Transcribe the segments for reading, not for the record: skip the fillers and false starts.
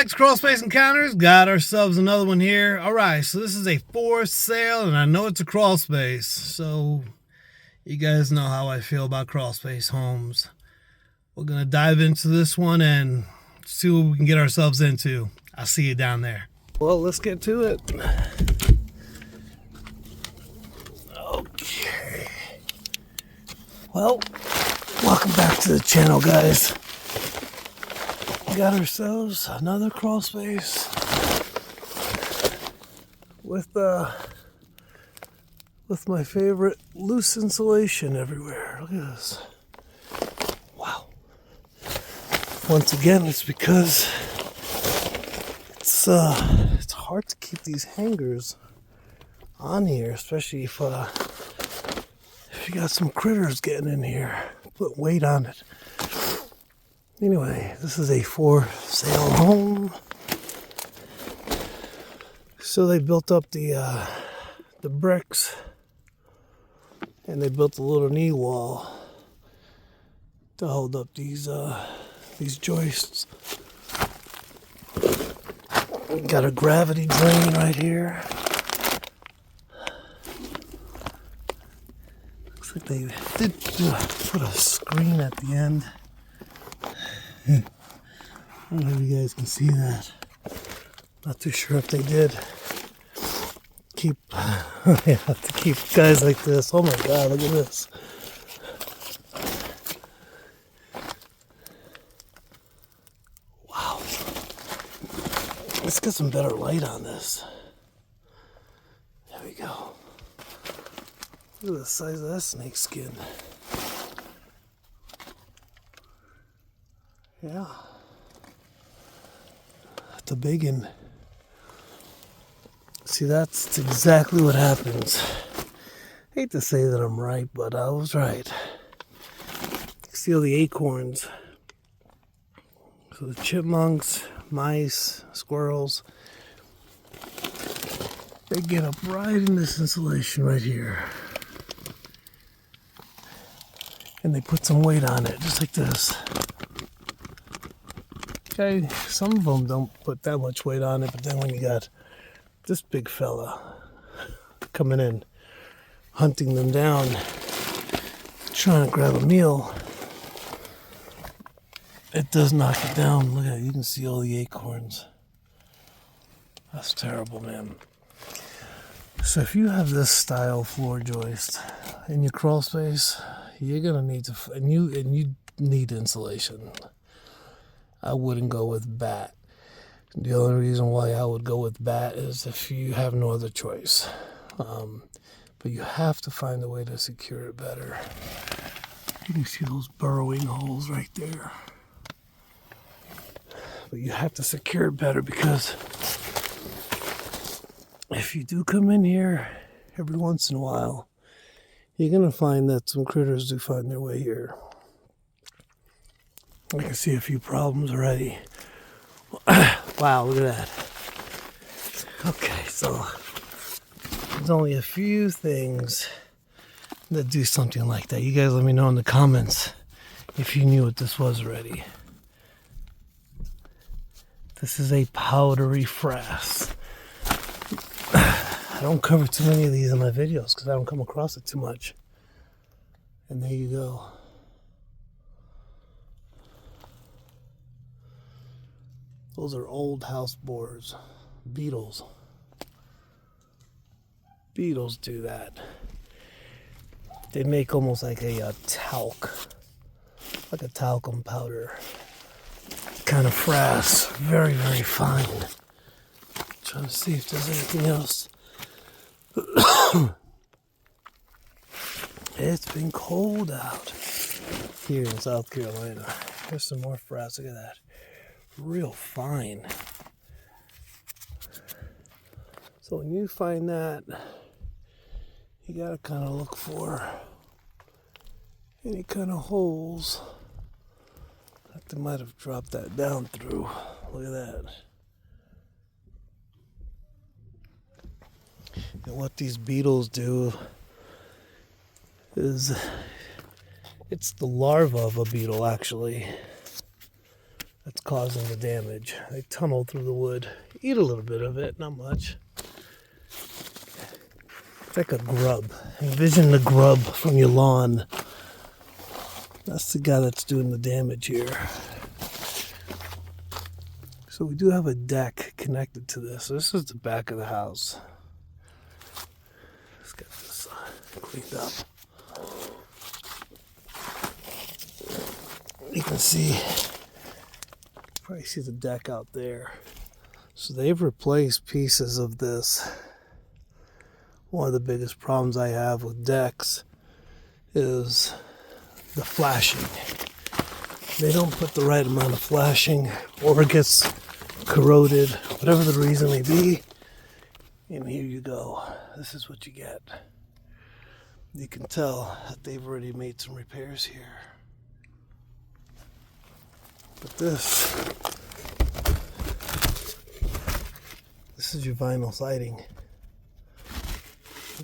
back to Crawlspace Encounters. Got ourselves another one here. Alright, so this is a for sale, and I know it's a crawlspace. So, you guys know how I feel about crawlspace homes. We're going to dive into this one and see what we can get ourselves into. I'll see you down there. Well, let's get to it. Okay. Well, welcome back to the channel, guys. We got ourselves another crawlspace with my favorite loose insulation everywhere. Look at this. Wow. Once again, it's because it's hard to keep these hangers on here, especially if you got some critters getting in here. Put weight on it. Anyway, this is a for sale home. So they built up the bricks, and they built a little knee wall to hold up these joists. We got a gravity drain right here. Looks like they did put a screen at the end. I don't know if you guys can see that. Not too sure if they did. To keep guys like this. Oh my God, look at this. Wow. Let's get some better light on this. There we go. Look at the size of that snake skin. Yeah. That's a big one. See, that's exactly what happens. I hate to say that I'm right, but I was right. See all the acorns. So the chipmunks, mice, squirrels, they get up right in this insulation right here. And they put some weight on it, just like this. Okay, some of them don't put that much weight on it, but then when you got this big fella coming in, hunting them down, trying to grab a meal, it does knock it down. Look at it, you can see all the acorns. That's terrible, man. So if you have this style floor joist in your crawl space, you're gonna need to, and you need insulation. I wouldn't go with bat. The only reason why I would go with bat is if you have no other choice. But you have to find a way to secure it better. You can see those burrowing holes right there. But you have to secure it better, because if you do come in here every once in a while, you're going to find that some critters do find their way here. I can see a few problems already. Wow, look at that. Okay, so there's only a few things that do something like that. You guys let me know in the comments if you knew what this was already. This is a powdery frass. I don't cover too many of these in my videos because I don't come across it too much. And there you go. Those are old house borers. Beetles. Beetles do that. They make almost like a talc. Like a talcum powder. Kind of frass. Very, very fine. Trying to see if there's anything else. It's been cold out here in South Carolina. There's some more frass. Look at that. Real fine. So when you find that, you gotta kind of look for any kind of holes that they might have dropped that down through. Look at that. And what these beetles do is, it's the larva of a beetle actually that's causing the damage. They tunnel through the wood, eat a little bit of it, not much. It's like a grub. Envision the grub from your lawn. That's the guy that's doing the damage here. So we do have a deck connected to this. This is the back of the house. Let's get this cleaned up. You can see, probably see the deck out there. So they've replaced pieces of this. One of the biggest problems I have with decks is the flashing. They don't put the right amount of flashing, or it gets corroded, whatever the reason may be. And here you go. This is what you get. You can tell that they've already made some repairs here. But this is your vinyl siding.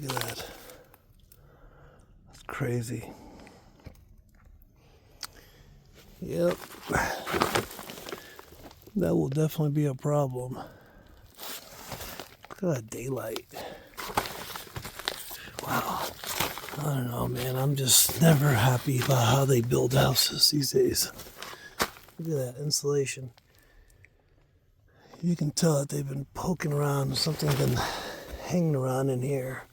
Look at that. That's crazy. Yep. That will definitely be a problem. Look at that daylight. Wow. I don't know, man. I'm just never happy about how they build houses these days. Look at that insulation. You can tell that they've been poking around. Something's been hanging around in here.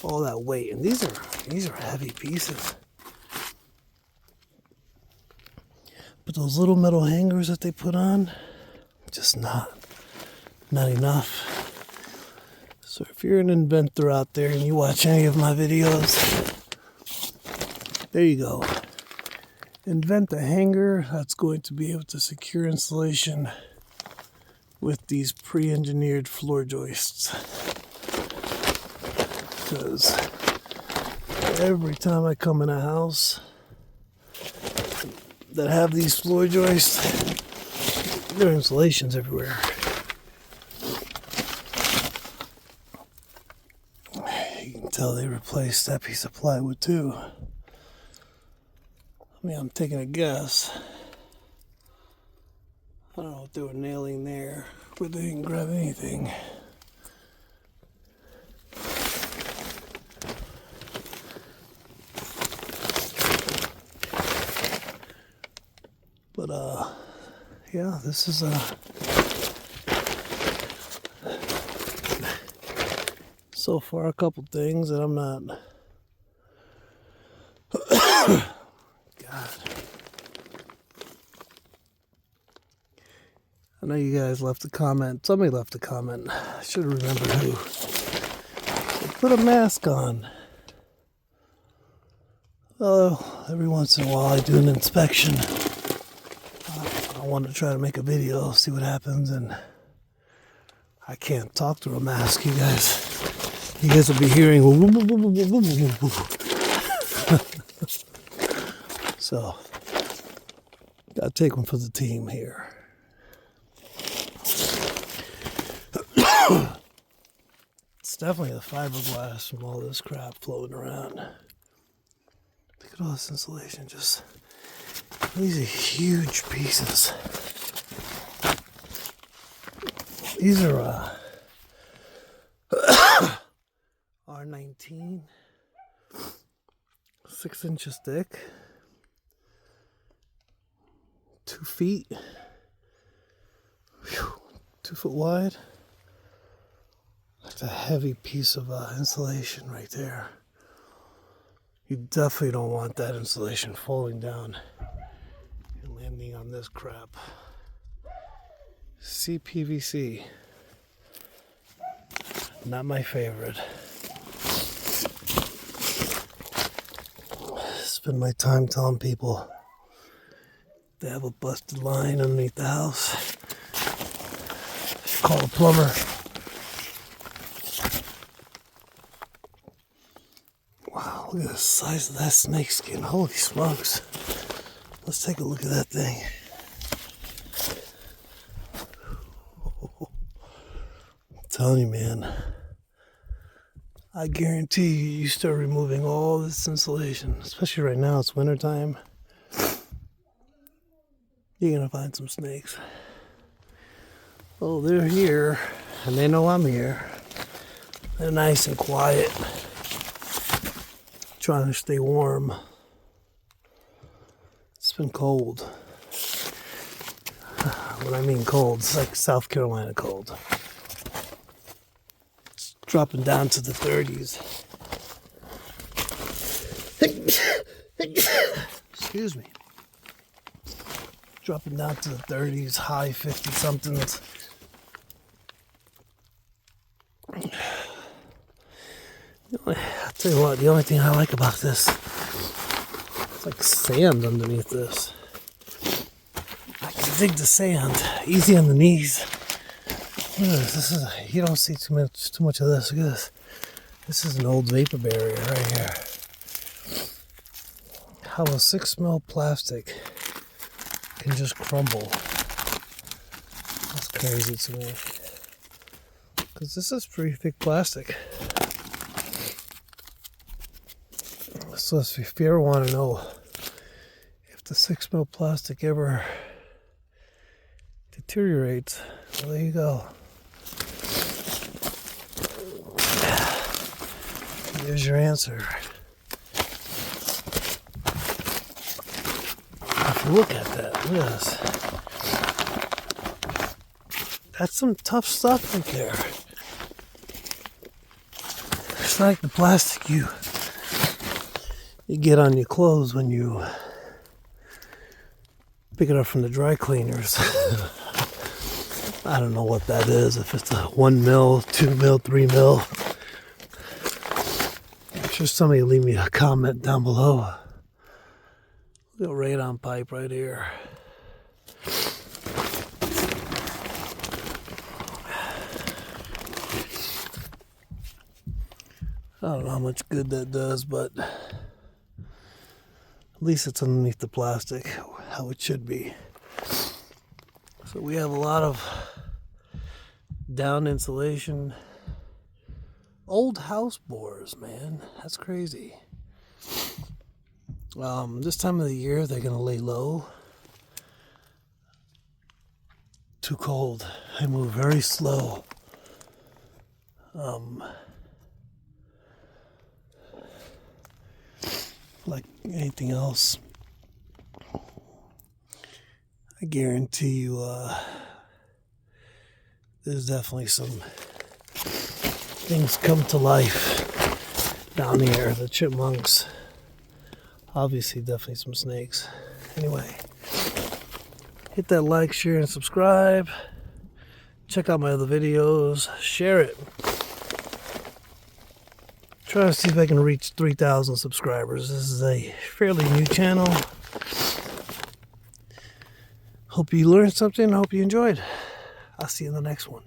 All that weight. And these are heavy pieces. But those little metal hangers that they put on, just not enough. So if you're an inventor out there and you watch any of my videos, there you go. Invent a hanger that's going to be able to secure insulation with these pre-engineered floor joists. Because every time I come in a house that have these floor joists, there are insulations everywhere. You can tell they replaced that piece of plywood too. I mean, I'm taking a guess. I don't know what they were nailing there, but they didn't grab anything. But yeah, this is so far a couple things that I'm not. God. I know you guys left a comment. Somebody left a comment. I should have remembered who. They put a mask on. Well, every once in a while I do an inspection. I want to try to make a video, see what happens, and I can't talk through a mask, you guys. You guys will be hearing. So, gotta take one for the team here. It's definitely the fiberglass from all this crap floating around. Look at all this insulation. Just these are huge pieces. These are R19, 6 inches thick, 2 feet, 2 foot wide. That's a heavy piece of insulation right there. You definitely don't want that insulation falling down and landing on this crap. CPVC. Not my favorite. Spend my time telling people they have a busted line underneath the house. Call a plumber. Wow, look at the size of that snake skin. Holy smokes. Let's take a look at that thing. I'm telling you, man. I guarantee you start removing all this insulation, especially right now, it's wintertime. you're gonna find some snakes. Oh, they're here, and they know I'm here. They're nice and quiet, trying to stay warm. It's been cold. When I mean cold, it's like South Carolina cold. It's dropping down to the 30s. Excuse me. Dropping down to the 30s, high 50 somethings. I'll tell you what, the only thing I like about this, it's like sand underneath this. I can dig the sand, easy on the knees. Look at this. This is, you don't see too much of this. Look at this. This is an old vapor barrier right here. How a 6mm plastic can just crumble. That's crazy to me. Because this is pretty thick plastic. So if you ever want to know if the 6mm plastic ever deteriorates, well, there you go. Here's your answer. If you look at that, look at this. That's some tough stuff right there. It's like the plastic you get on your clothes when you pick it up from the dry cleaners. I don't know what that is, if it's a 1mm, 2mm, 3mm. I'm sure somebody will leave me a comment down below. Little radon pipe right here. I don't know how much good that does, but at least it's underneath the plastic, how it should be. So we have a lot of down insulation. Old house boards, man. That's crazy. This time of the year, they're going to lay low. Too cold. They move very slow. Like anything else, I guarantee you there's definitely some things come to life down here. The chipmunks, obviously definitely some snakes. Anyway, hit that like, share, and subscribe. Check out my other videos. Share it. Try to see if I can reach 3,000 subscribers. This is a fairly new channel. Hope you learned something. Hope you enjoyed. I'll see you in the next one.